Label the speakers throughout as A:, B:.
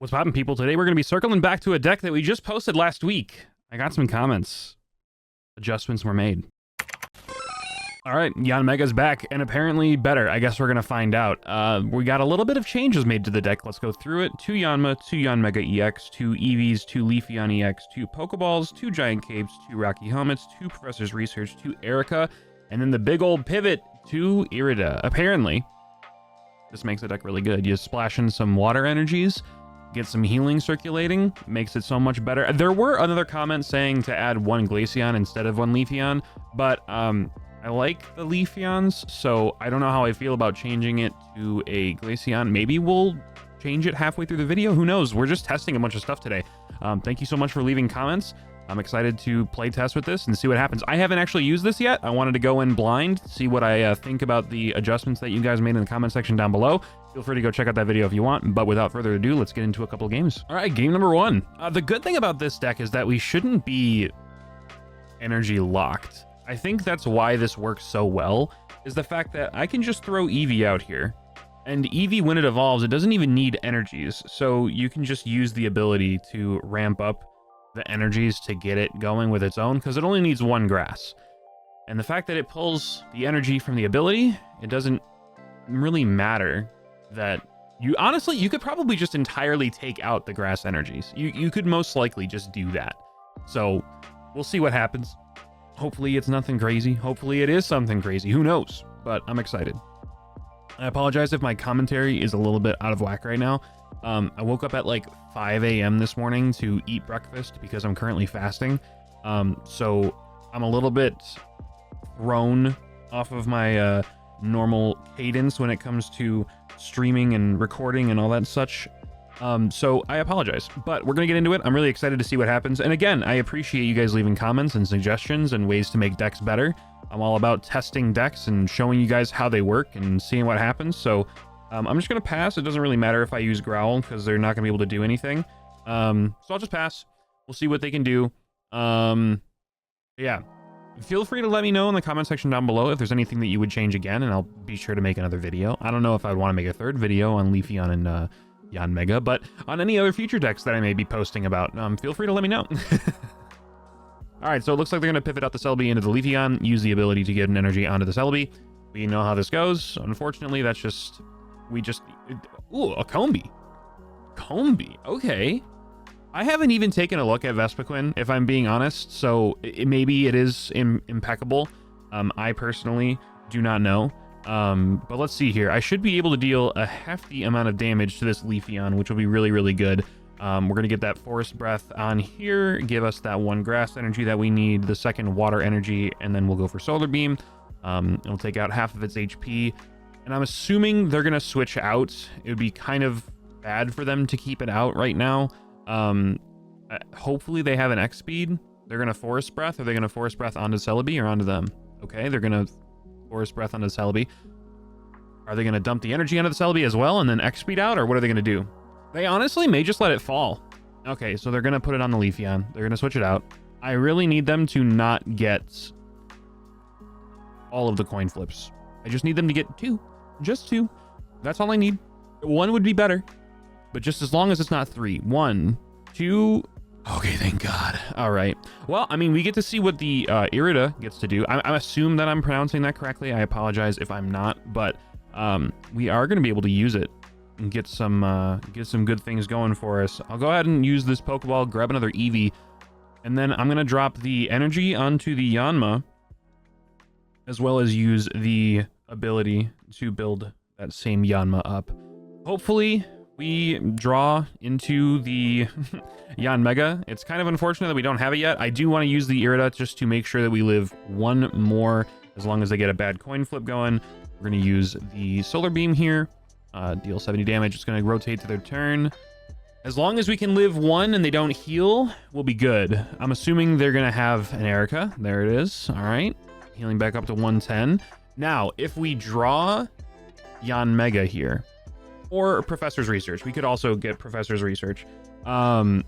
A: What's poppin', people? Today we're going to be circling back to a deck that we just posted last week. I got some comments. Adjustments were made. All right, Yanmega's back, and apparently better. I guess we're going to find out. We got a little bit of changes made to the deck. Let's go through it. 2 Yanma, 2 Yanmega EX, 2 Eevees, 2 Leafeon EX, 2 Pokeballs, 2 Giant Capes, 2 Rocky Helmets, 2 Professor's Research, 2 Erica, and then the big old pivot, 2 Irida. Apparently, this makes the deck really good. You splash in some water energies, get some healing circulating, makes it so much better. There were another comment saying to add 1 Glaceon instead of 1 Leafeon, but I like the Leafeons, so I don't know how I feel about changing it to a Glaceon. Maybe we'll change it halfway through the video. Who knows? We're just testing a bunch of stuff today. Thank you so much for leaving comments. I'm excited to play test with this and see what happens. I haven't actually used this yet. I wanted to go in blind, see what I think about the adjustments that you guys made in the comment section down below. Feel free to go check out that video if you want, but without further ado, let's get into a couple of games. All right, game number 1. The good thing about this deck is that we shouldn't be energy locked. I think that's why this works so well, is the fact that I can just throw Eevee out here, and Eevee, when it evolves, it doesn't even need energies, so you can just use the ability to ramp up the energies to get it going with its own, because it only needs 1 grass. And the fact that it pulls the energy from the ability, it doesn't really matter that you... Honestly, you could probably just entirely take out the grass energies. You could most likely just do that. So we'll see what happens. Hopefully it's nothing crazy. Hopefully it is something crazy. Who knows? But I'm excited. I apologize if my commentary is a little bit out of whack right now. I woke up at like 5 a.m. this morning to eat breakfast because I'm currently fasting. So I'm a little bit thrown off of my normal cadence when it comes to streaming and recording and all that such. So I apologize, but we're going to get into it. I'm really excited to see what happens. And again, I appreciate you guys leaving comments and suggestions and ways to make decks better. I'm all about testing decks and showing you guys how they work and seeing what happens. So I'm just going to pass. It doesn't really matter if I use Growl because they're not going to be able to do anything. So I'll just pass. We'll see what they can do. Yeah. Feel free to let me know in the comment section down below if there's anything that you would change again, and I'll be sure to make another video. I don't know if I'd want to make a 3rd video on Leafeon and Yanmega, but on any other future decks that I may be posting about, feel free to let me know. All right, so it looks like they're going to pivot out the Celebi into the Leafeon, use the ability to get an energy onto the Celebi. We know how this goes. Unfortunately, that's just... Ooh, a Combi. Combi, okay. I haven't even taken a look at Vespiquen, if I'm being honest, so maybe it is impeccable. I personally do not know. But let's see here. I should be able to deal a hefty amount of damage to this Leafeon, which will be really, really good. We're going to get that Forest Breath on here, give us that 1 grass energy that we need, the 2nd water energy, and then we'll go for Solar Beam. It'll take out half of its HP. And I'm assuming they're going to switch out. It would be kind of bad for them to keep it out right now. Hopefully they have an X speed. They're going to Forest Breath. Are they going to Forest Breath onto Celebi or onto them? Okay, they're going to Forest Breath onto Celebi. Are they going to dump the energy onto the Celebi as well and then X speed out, or what are they going to do? They honestly may just let it fall. Okay, so they're going to put it on the Leafeon. They're going to switch it out. I really need them to not get all of the coin flips. I just need them to get 2. Just 2. That's all I need. 1 would be better, but just as long as it's not 3. 1, 2. Okay, thank God. All right. Well, I mean, we get to see what the Irida gets to do. I assume that I'm pronouncing that correctly. I apologize if I'm not, but we are going to be able to use it and get some good things going for us. I'll go ahead and use this Pokeball, grab another Eevee, and then I'm going to drop the energy onto the Yanma, as well as use the ability to build that same Yanma up. Hopefully we draw into the Yanmega. It's kind of unfortunate that we don't have it yet. I do want to use the Irida just to make sure that we live 1 more as long as they get a bad coin flip going. We're going to use the Solar Beam here. Deal 70 damage. It's going to rotate to their turn. As long as we can live 1 and they don't heal, we'll be good. I'm assuming they're going to have an Erica. There it is. All right. Healing back up to 110. Now, if we draw Yanmega here, or Professor's Research, we could also get Professor's Research. I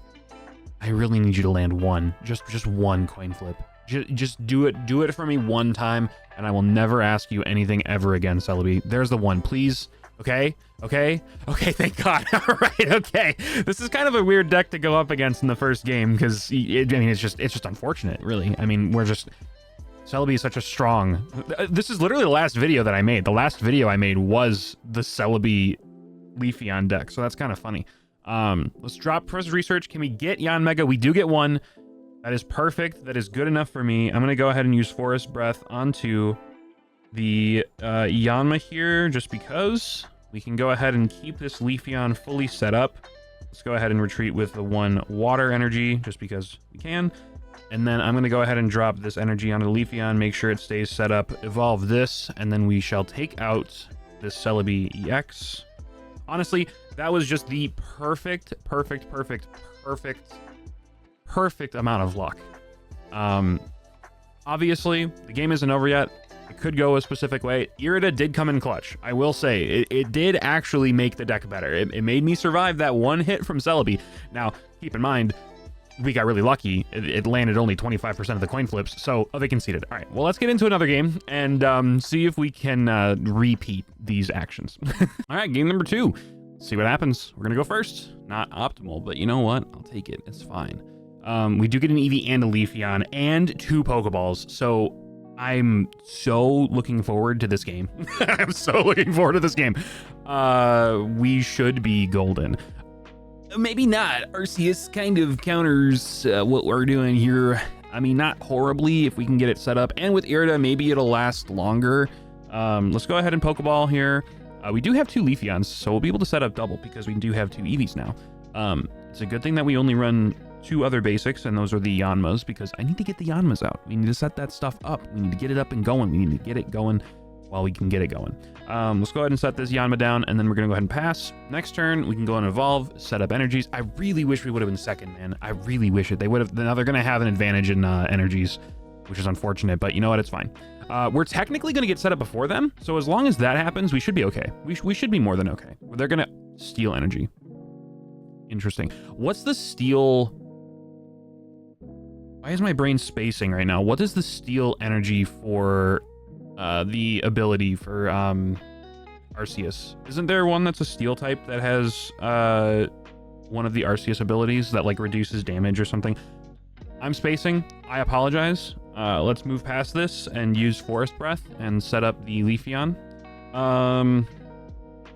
A: really need you to land 1. Just 1 coin flip. Just do it. Do it for me 1 time, and I will never ask you anything ever again, Celebi. There's the 1. Please. Okay, thank God. All right, okay. This is kind of a weird deck to go up against in the first game because I mean it's just unfortunate, really. I mean Celebi is such a strong. This is literally the last video that I made. The last video I made was the Celebi Leafeon deck, so that's kind of funny. Let's drop Professor's Research. Can we get Yanmega? We do get one. That is perfect. That is good enough for me. I'm gonna go ahead and use Forest Breath onto the Yanma here, just because we can go ahead and keep this Leafeon fully set up. Let's go ahead and retreat with the one water energy, just because we can. And then I'm going to go ahead and drop this energy onto the Leafeon, make sure it stays set up, evolve this, and then we shall take out this Celebi EX. Honestly, that was just the perfect amount of luck. Obviously, the game isn't over yet. It could go a specific way. Irida did come in clutch. I will say, it did actually make the deck better. It made me survive that one hit from Celebi. Now, keep in mind, we got really lucky. It landed only 25% of the coin flips, so they conceded. All right, well, let's get into another game and see if we can repeat these actions. All right, game number 2. See what happens. We're gonna go first. Not optimal, but you know what? I'll take it. It's fine. We do get an Eevee and a Leafeon and 2 Pokeballs, so I'm so looking forward to this game. I'm so looking forward to this game. We should be golden. Maybe not. Arceus kind of counters what we're doing here. I mean, not horribly if we can get it set up. And with Irida, maybe it'll last longer. Let's go ahead and Pokeball here. We do have 2 Leafeons, so we'll be able to set up double because we do have 2 Eevees now. It's a good thing that we only run 2 other basics, and those are the Yanmas, because I need to get the Yanmas out. We need to set that stuff up. We need to get it up and going. We need to get it going while we can get it going. Let's go ahead and set this Yanma down, and then we're going to go ahead and pass. Next turn, we can go and evolve, set up energies. I really wish we would have been second, man. I really wish it. They would have. Now they're going to have an advantage in energies, which is unfortunate, but you know what? It's fine. We're technically going to get set up before them, so as long as that happens, we should be okay. We should be more than okay. They're going to steal energy. Interesting. What's the steal? Why is my brain spacing right now? What is the steal energy for the ability for Arceus? Isn't there one that's a steel type that has one of the Arceus abilities that like reduces damage or something? I'm spacing. I apologize. Let's move past this and use Forest Breath and set up the Leafeon.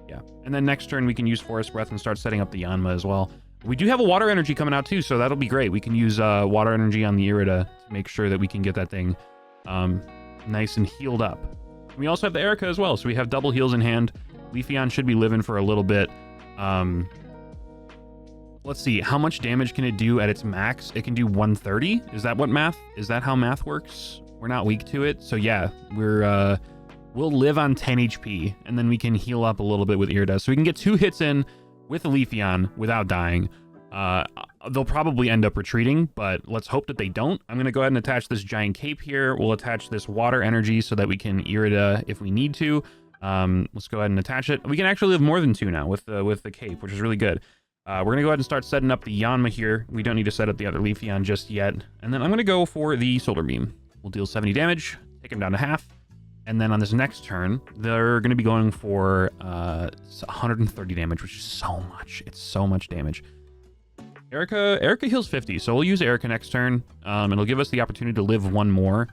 A: Yeah. And then next turn we can use Forest Breath and start setting up the Yanma as well. We do have a water energy coming out too, so that'll be great. We can use water energy on the Irida to make sure that we can get that thing nice and healed up. We also have the Erica as well, so we have double heals in hand. Leafeon should be living for a little bit. Let's see, how much damage can it do at its max? It can do 130. Is that what math? Is that how math works? We're not weak to it, so yeah, we'll live on 10 HP, and then we can heal up a little bit with Irida. So we can get 2 hits in with the Leafeon without dying. They'll probably end up retreating, but let's hope that they don't. I'm going to go ahead and attach this giant cape here. We'll attach this water energy so that we can Irida if we need to. Let's go ahead and attach it. We can actually live more than 2 now with the cape, which is really good. We're going to go ahead and start setting up the Yanma here. We don't need to set up the other Leafeon just yet. And then I'm going to go for the Solar Beam. We'll deal 70 damage, take him down to half. And then on this next turn, they're going to be going for 130 damage, which is so much. It's so much damage. Erica heals 50, so we'll use Erica next turn. It'll give us the opportunity to live 1 more.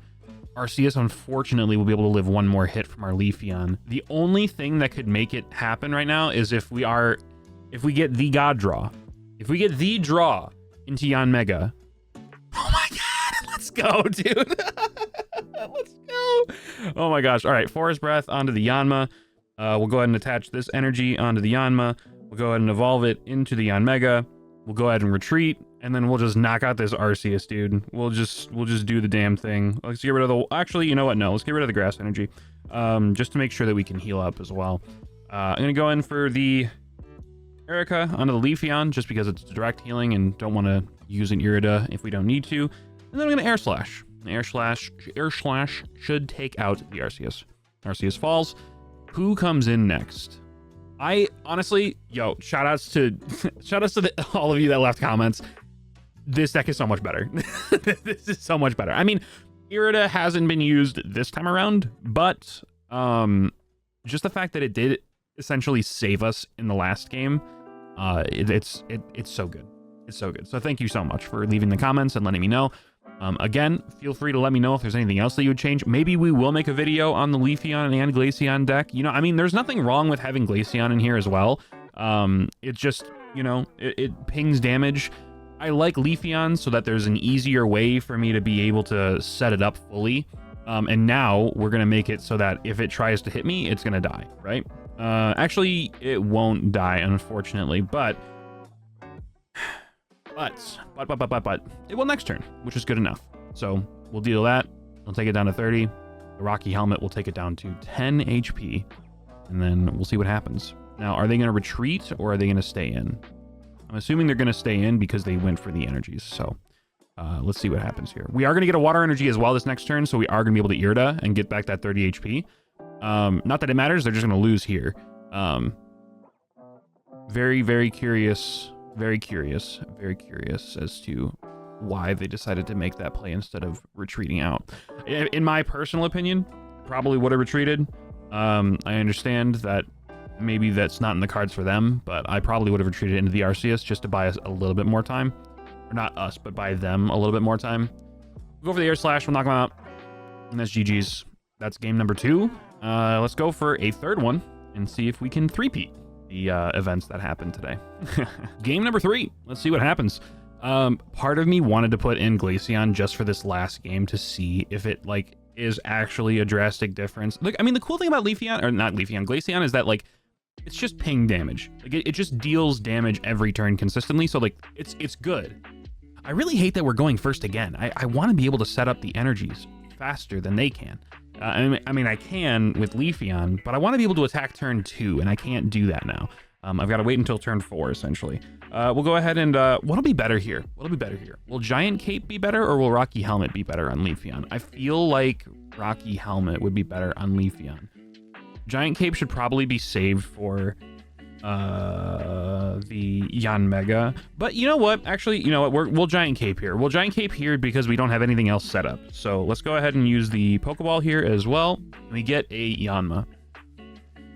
A: Arceus, unfortunately, will be able to live 1 more hit from our Leafeon. The only thing that could make it happen right now is if we get the God Draw. If we get the draw into Yanmega. Oh my God, let's go, dude. Let's go. Oh my gosh. All right, Forest Breath onto the Yanma. We'll go ahead and attach this energy onto the Yanma. We'll go ahead and evolve it into the Yanmega. We'll go ahead and retreat, and then we'll just knock out this Arceus, dude. We'll just do the damn thing. Let's get rid of the... Actually, you know what? No, let's get rid of the grass energy. Just to make sure that we can heal up as well. I'm going to go in for the Erica onto the Leafeon, just because it's direct healing and don't want to use an Irida if we don't need to. And then I'm going to Air Slash. Air Slash should take out the Arceus. Arceus falls. Who comes in next? I honestly, shout outs to all of you that left comments. This deck is so much better. This is so much better. I mean, Irida hasn't been used this time around, but just the fact that it did essentially save us in the last game. It's so good. It's so good. So thank you so much for leaving the comments and letting me know. Again, feel free to let me know if there's anything else that you would change. Maybe we will make a video on the Leafeon and Glaceon deck. You know, I mean, there's nothing wrong with having Glaceon in here as well. It just, you know, it pings damage. I like Leafeon so that there's an easier way for me to be able to set it up fully. And now we're going to make it so that if it tries to hit me, it's going to die, right? Actually, it won't die, unfortunately, but it will next turn, which is good enough. So we'll deal that. We'll take it down to 30. The Rocky Helmet will take it down to 10 HP, and then we'll see what happens. Now, are they going to retreat or are they going to stay in? I'm assuming they're going to stay in because they went for the energies. So let's see what happens here. We are going to get a water energy as well this next turn, so we are going to be able to Irida and get back that 30 HP. Not that it matters. They're just going to lose here. Very, very curious. Very curious as to why they decided to make that play instead of retreating out. In my personal opinion, probably would have retreated. I understand that maybe that's not in the cards for them, but I probably would have retreated into the Arceus just to buy us a little bit more time. Or not us, but buy them a little bit more time. We'll go for the Air Slash, we'll knock them out. And that's GG's. That's game number 2. Let's go for a third one and see if we can three-peat the events that happened today. Game number 3. Let's see what happens. Part of me wanted to put in Glaceon just for this last game to see if it like is actually a drastic difference. Like, I mean, the cool thing about Leafeon, or not Leafeon, Glaceon is that like it's just ping damage. Like it just deals damage every turn consistently. So like it's good. I really hate that we're going first again. I want to be able to set up the energies faster than they can. I mean, I can with Leafeon, but I want to be able to attack turn 2, and I can't do that now. I've got to wait until turn 4, essentially. We'll go ahead and... what'll be better here? Will Giant Cape be better, or will Rocky Helmet be better on Leafeon? I feel like Rocky Helmet would be better on Leafeon. Giant Cape should probably be saved for the Yanmega. But you know what? Actually, you know what? We'll Giant Cape here. We'll Giant Cape here because we don't have anything else set up. So let's go ahead and use the Pokeball here as well. We get a Yanma.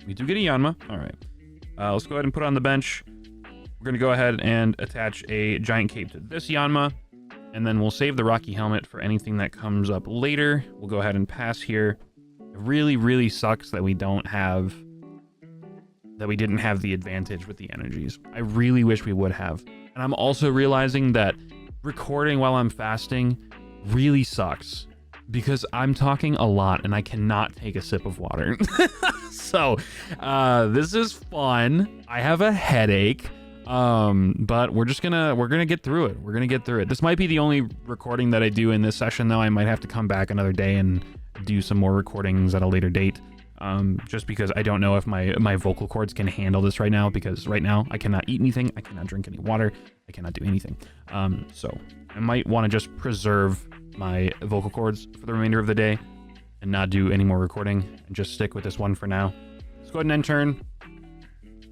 A: We do get a Yanma. All right. Let's go ahead and put it on the bench. We're going to go ahead and attach a Giant Cape to this Yanma. And then we'll save the Rocky Helmet for anything that comes up later. We'll go ahead and pass here. It really, really sucks that we didn't have the advantage with the energies. I really wish we would have. And I'm also realizing that recording while I'm fasting really sucks because I'm talking a lot and I cannot take a sip of water. So this is fun. I have a headache. But we're gonna get through it. We're gonna get through it. This might be the only recording that I do in this session, though. I might have to come back another day and do some more recordings at a later date. Just because I don't know if my vocal cords can handle this right now, because right now I cannot eat anything, I cannot drink any water, I cannot do anything. So I might want to just preserve my vocal cords for the remainder of the day and not do any more recording and just stick with this one for now. Let's go ahead and end turn.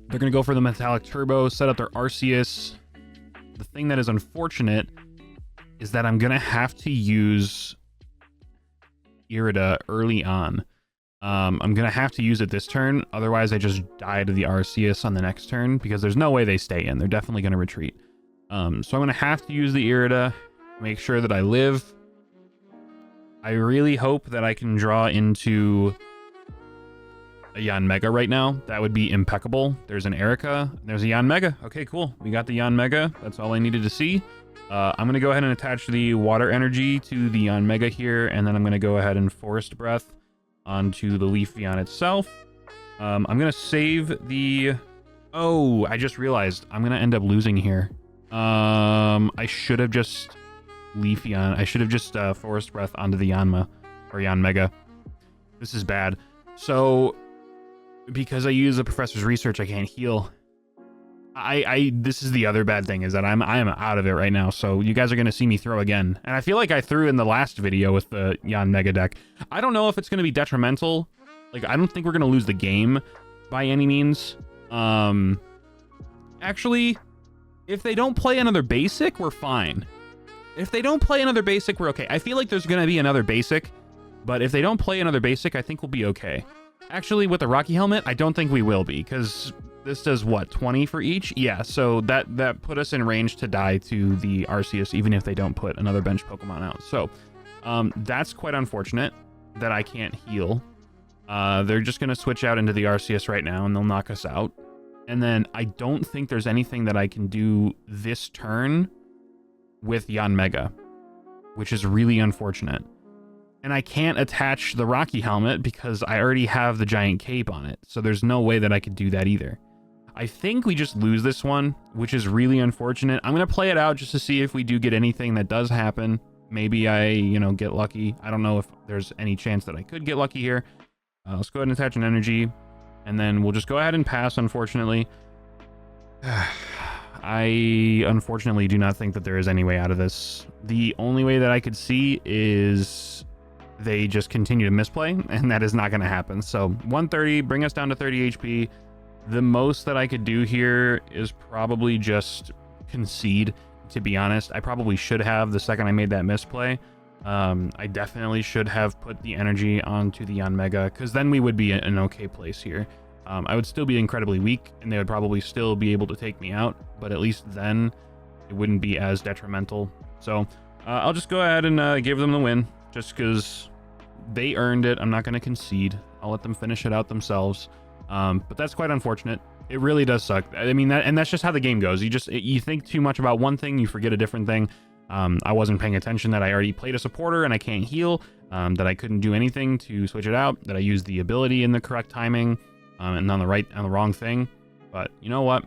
A: They're going to go for the Metallic Turbo, set up their Arceus. The thing that is unfortunate is that I'm going to have to use Irida early on. I'm going to have to use it this turn. Otherwise, I just die to the Arceus on the next turn because there's no way they stay in. They're definitely going to retreat. So I'm going to have to use the Irida, make sure that I live. I really hope that I can draw into a Yanmega right now. That would be impeccable. There's an Erica. There's a Yanmega. Okay, cool. We got the Yanmega. That's all I needed to see. I'm going to go ahead and attach the water energy to the Yanmega here, and then I'm going to go ahead and Forest Breath onto the Leafeon itself. I'm going to save the... Oh, I just realized I'm going to end up losing here. I should have just Leafeon. I should have just Forest Breath onto the Yanma or Yanmega. This is bad. So, because I use the Professor's Research, I can't heal. This is the other bad thing, is that I am out of it right now. So you guys are going to see me throw again. And I feel like I threw in the last video with the Yanmega deck. I don't know if it's going to be detrimental. Like, I don't think we're going to lose the game by any means. Actually, if they don't play another basic, we're fine. If they don't play another basic, we're okay. I feel like there's going to be another basic, but if they don't play another basic, I think we'll be okay. Actually, with the Rocky Helmet, I don't think we will be, because this does what, 20 for each? Yeah, so that put us in range to die to the Arceus, even if they don't put another bench Pokemon out. So that's quite unfortunate that I can't heal. They're just going to switch out into the Arceus right now, and they'll knock us out. And then I don't think there's anything that I can do this turn with Yanmega, which is really unfortunate. And I can't attach the Rocky Helmet because I already have the giant cape on it. So there's no way that I could do that either. I think we just lose this one, which is really unfortunate. I'm going to play it out just to see if we do get anything that does happen. Maybe I, get lucky. I don't know if there's any chance that I could get lucky here. Let's go ahead and attach an energy. And then we'll just go ahead and pass, unfortunately. I unfortunately do not think that there is any way out of this. The only way that I could see is they just continue to misplay, and that is not going to happen. So 130, bring us down to 30 HP. The most that I could do here is probably just concede, to be honest. I probably should have the second I made that misplay. I definitely should have put the energy onto the Yanmega, because then we would be in an okay place here. I would still be incredibly weak, and they would probably still be able to take me out, but at least then it wouldn't be as detrimental. So I'll just go ahead and give them the win, just because they earned it. I'm not going to concede. I'll let them finish it out themselves. But that's quite unfortunate. It really does suck. I mean, that's just how the game goes. You think too much about one thing, you forget a different thing. I wasn't paying attention that I already played a supporter and I can't heal, that I couldn't do anything to switch it out, that I used the ability in the correct timing, and on the wrong thing. But you know what?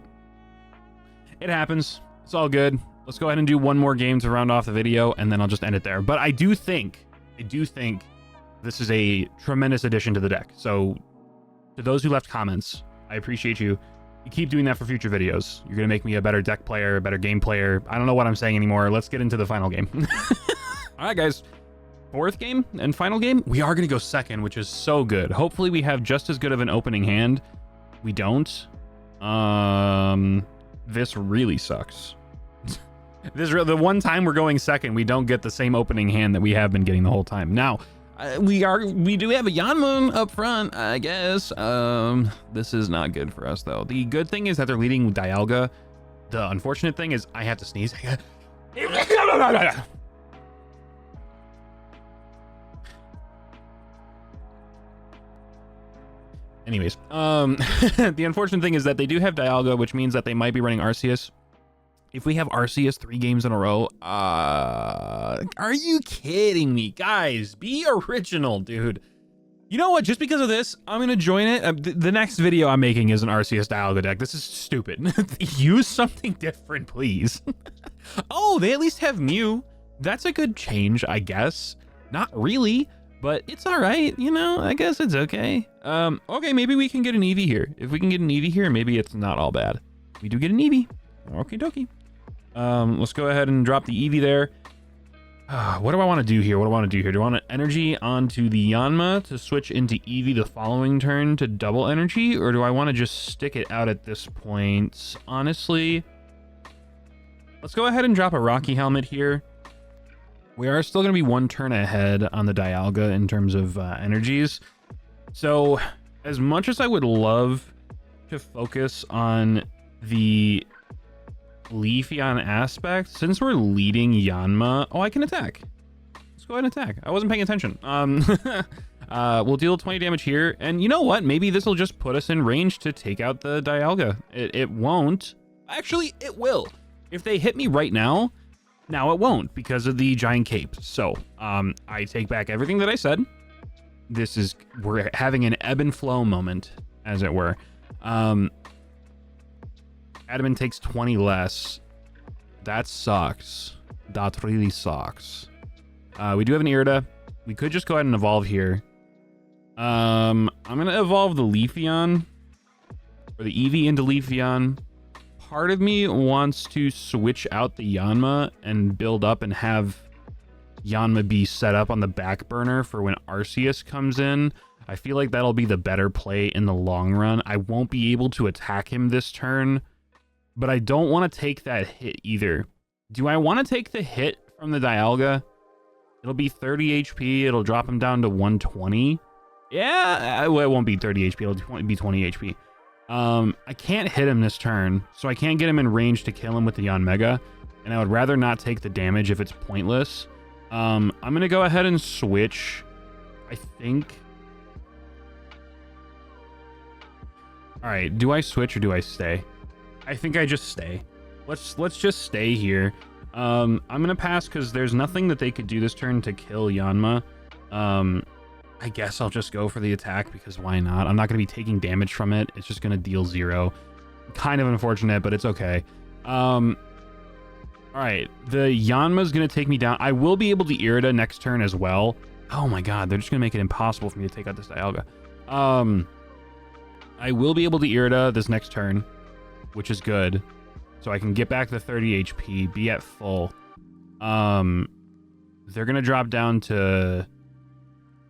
A: It happens. It's all good. Let's go ahead and do one more game to round off the video, and then I'll just end it there. But I do think this is a tremendous addition to the deck. So to those who left comments, I appreciate you. You keep doing that for future videos. You're going to make me a better deck player, a better game player. I don't know what I'm saying anymore. Let's get into the final game. All right, guys. Fourth game and final game. We are going to go second, which is so good. Hopefully we have just as good of an opening hand. We don't. This really sucks. The one time we're going second, we don't get the same opening hand that we have been getting the whole time. Now, we do have a Yanmega up front, I guess. This is not good for us, though. The good thing is that they're leading with Dialga. The unfortunate thing is I have to sneeze. Anyways, the unfortunate thing is that they do have Dialga, which means that they might be running Arceus. If we have Arceus 3 games in a row, are you kidding me? Guys, be original, dude. You know what? Just because of this, I'm going to join it. The next video I'm making is an Arceus Dialga deck. This is stupid. Use something different, please. Oh, they at least have Mew. That's a good change, I guess. Not really, but it's all right. I guess it's okay. Okay, maybe we can get an Eevee here. If we can get an Eevee here, maybe it's not all bad. We do get an Eevee. Okie dokie. Let's go ahead and drop the Eevee there. What do I want to do here? Do I want to energy onto the Yanma to switch into Eevee the following turn to double energy? Or do I want to just stick it out at this point? Honestly, let's go ahead and drop a Rocky Helmet here. We are still going to be one turn ahead on the Dialga in terms of energies. So as much as I would love to focus on the Leafeon aspect, since we're leading Yanma, I can attack. Let's go ahead and attack. I wasn't paying attention. We'll deal 20 damage here, and you know what? Maybe this will just put us in range to take out the Dialga. It won't. Actually, it will. If they hit me right now it won't because of the giant cape. So I take back everything that I said. We're having an ebb and flow moment, as it were. Adamant takes 20 less. That sucks. That really sucks. We do have an Irida. We could just go ahead and evolve here. I'm going to evolve the Leafeon, or the Eevee into Leafeon. Part of me wants to switch out the Yanma and build up and have Yanma be set up on the back burner for when Arceus comes in. I feel like that'll be the better play in the long run. I won't be able to attack him this turn, but I don't want to take that hit either. Do I want to take the hit from the Dialga? It'll be 30 HP. It'll drop him down to 120. Yeah, well, it won't be 30 HP. It'll be 20 HP. I can't hit him this turn, so I can't get him in range to kill him with the Yanmega, and I would rather not take the damage if it's pointless. I'm going to go ahead and switch, I think. All right, do I switch or do I stay? I think I just stay. Let's just stay here. I'm going to pass because there's nothing that they could do this turn to kill Yanma. I guess I'll just go for the attack because why not? I'm not going to be taking damage from it. It's just going to deal 0. Kind of unfortunate, but it's okay. All right, the Yanma's going to take me down. I will be able to Irida next turn as well. Oh my god, they're just going to make it impossible for me to take out this Dialga. I will be able to Irida this next turn, which is good. So I can get back to 30 HP, be at full. They're going to drop down to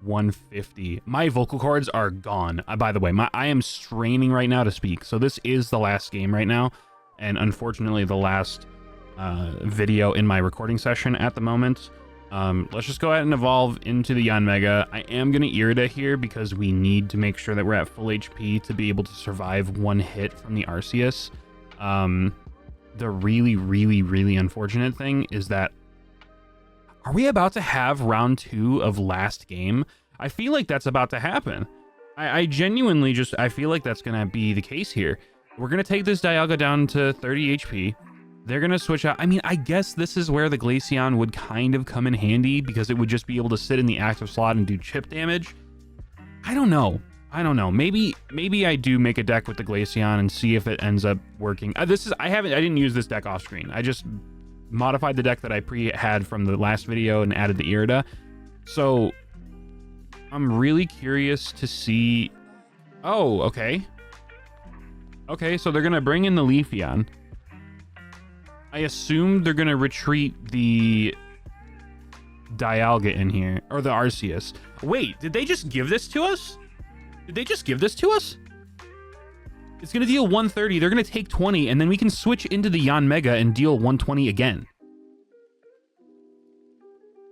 A: 150. My vocal cords are gone. By the way, I am straining right now to speak. So this is the last game right now. And unfortunately, the last video in my recording session at the moment. Let's just go ahead and evolve into the Yanmega. I am going to Irida here because we need to make sure that we're at full HP to be able to survive one hit from the Arceus. The really, really, really unfortunate thing is that are we about to have round 2 of last game? I feel like that's about to happen. I genuinely just, I feel like that's going to be the case here. We're going to take this Dialga down to 30 HP. They're going to switch out. I mean, I guess this is where the Glaceon would kind of come in handy because it would just be able to sit in the active slot and do chip damage. I don't know. Maybe I do make a deck with the Glaceon and see if it ends up working. I didn't use this deck off screen. I just modified the deck that I had from the last video and added the Irida. So I'm really curious to see. Oh, okay. Okay, so they're gonna bring in the Leafeon. I assume they're gonna retreat the Dialga in here, or the Arceus. Wait, did they just give this to us? It's going to deal 130. They're going to take 20, and then we can switch into the Yanmega and deal 120 again.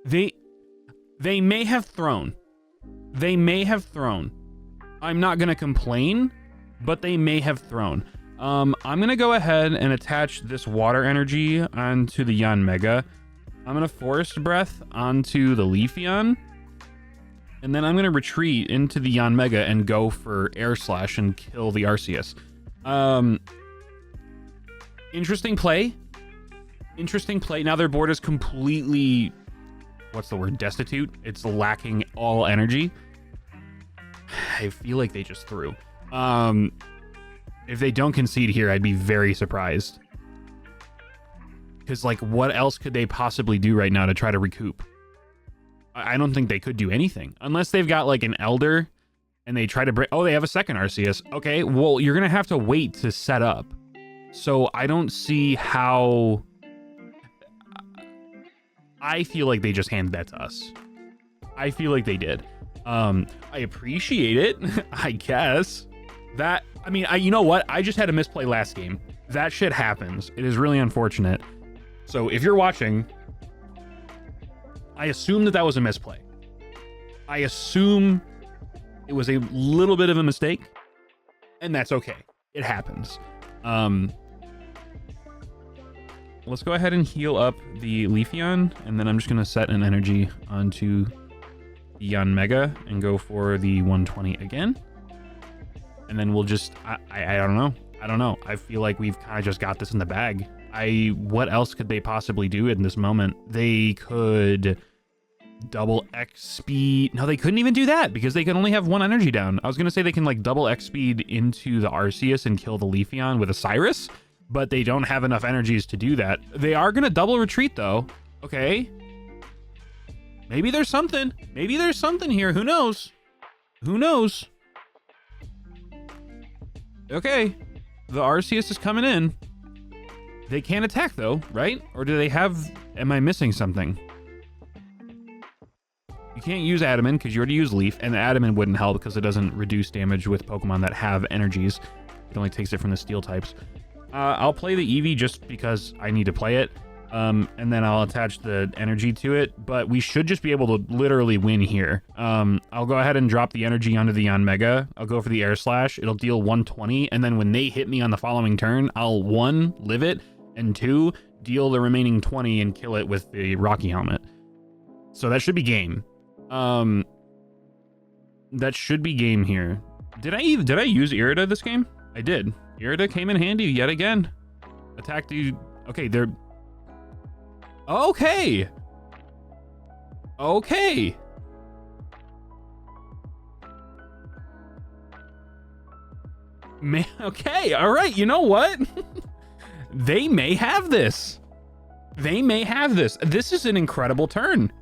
A: They may have thrown. I'm not going to complain, but they may have thrown. I'm going to go ahead and attach this water energy onto the Yanmega. I'm going to Forest Breath onto the Leafeon. And then I'm going to retreat into the Yanmega and go for Air Slash and kill the Arceus. Interesting play. Now their board is completely, what's the word, destitute. It's lacking all energy. I feel like they just threw. If they don't concede here, I'd be very surprised. Because, like, what else could they possibly do right now to try to recoup? I don't think they could do anything unless they've got like an Elder and they try to break. Oh, they have a second Arceus. Okay, well, you're going to have to wait to set up. So I don't see how. I feel like they just handed that to us. I feel like they did. I appreciate it, I guess. That, I mean, you know what? I just had a misplay last game. That shit happens. It is really unfortunate. So if you're watching, I assume that was a misplay. I assume it was a little bit of a mistake, and that's okay. It happens. Let's go ahead and heal up the Leafeon, and then I'm just going to set an energy onto the Yanmega and go for the 120 again. And then we'll just, I don't know. I feel like we've kind of just got this in the bag. What else could they possibly do in this moment? They could double X speed. No, they couldn't even do that because they can only have one energy down. I was going to say they can like double X speed into the Arceus and kill the Leafeon with a Cyrus, but they don't have enough energies to do that. They are going to double retreat though. Okay. Maybe there's something. Maybe there's something here. Who knows? Okay. The Arceus is coming in. They can't attack though, right? Or do they have, am I missing something? You can't use Adamant because you already used Leaf, and the Adamant wouldn't help because it doesn't reduce damage with Pokemon that have energies. It only takes it from the Steel types. I'll play the Eevee just because I need to play it. And then I'll attach the energy to it, but we should just be able to literally win here. I'll go ahead and drop the energy onto the Yanmega. I'll go for the air slash. It'll deal 120, and then when they hit me on the following turn, I'll 1, live it, and 2, deal the remaining 20 and kill it with the Rocky Helmet. So that should be game. That should be game here. Did I use Irida this game? I did. Irida came in handy yet again. Attack the... Okay, they're... Okay. Okay. Man, okay, all right, you know what? They may have this. They may have this. This is an incredible turn.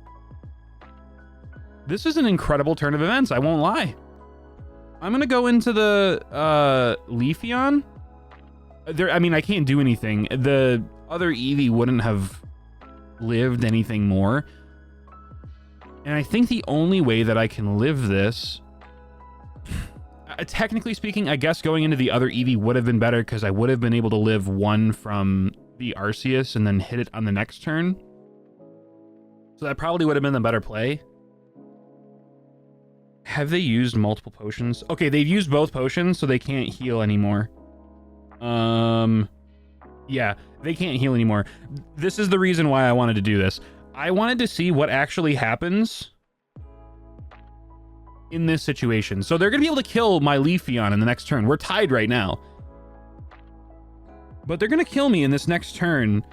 A: This is an incredible turn of events, I won't lie. I'm gonna go into the Leafeon. I mean, I can't do anything. The other Eevee wouldn't have lived anything more. And I think the only way that I can live this... technically speaking, I guess going into the other Eevee would have been better because I would have been able to live 1 from the Arceus and then hit it on the next turn. So that probably would have been the better play. Have they used multiple potions? Okay, they've used both potions, so they can't heal anymore. Yeah, they can't heal anymore. This is the reason why I wanted to do this. I wanted to see what actually happens in this situation. So they're going to be able to kill my Leafeon in the next turn. We're tied right now. But they're going to kill me in this next turn.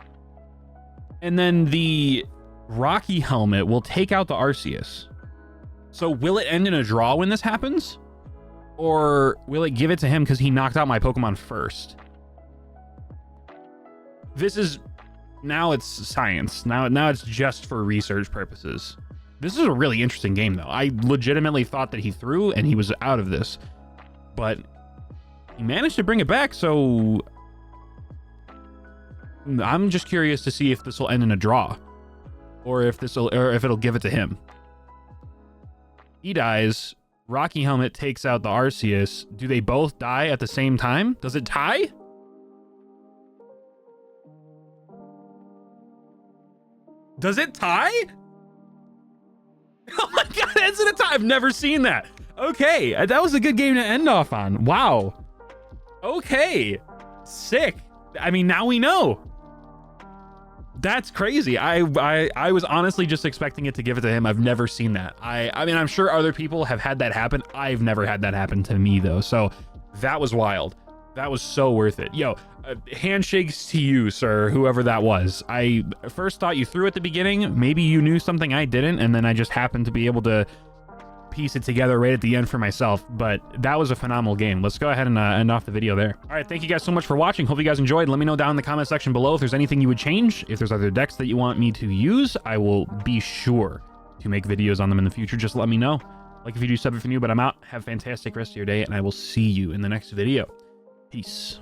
A: And then the Rocky Helmet will take out the Arceus. So will it end in a draw when this happens? Or will it give it to him because he knocked out my Pokemon first? This is... Now it's science. Now it's just for research purposes. This is a really interesting game, though. I legitimately thought that he threw and he was out of this. But he managed to bring it back, so... I'm just curious to see if this will end in a draw. Or if it'll give it to him. He dies. Rocky Helmet takes out the Arceus. Do they both die at the same time? Does it tie? Does it tie? Oh my god, it's in a tie. I've never seen that. Okay, that was a good game to end off on. Wow. Okay. Sick. I mean, now we know. That's crazy. I was honestly just expecting it to give it to him. I've never seen that. I mean, I'm sure other people have had that happen. I've never had that happen to me, though. So that was wild. That was so worth it. Yo, handshakes to you, sir, whoever that was. I first thought you threw at the beginning. Maybe you knew something I didn't, and then I just happened to be able to piece it together right at the end for myself. But that was a phenomenal game. Let's go ahead and end off the video there. All right, thank you guys so much for watching. Hope you guys enjoyed. Let me know down in the comment section below if there's anything you would change. If there's other decks that you want me to use, I will be sure to make videos on them in the future. Just let me know. Like if you do, sub if you're new, but I'm out. Have a fantastic rest of your day, and I will see you in the next video. Peace.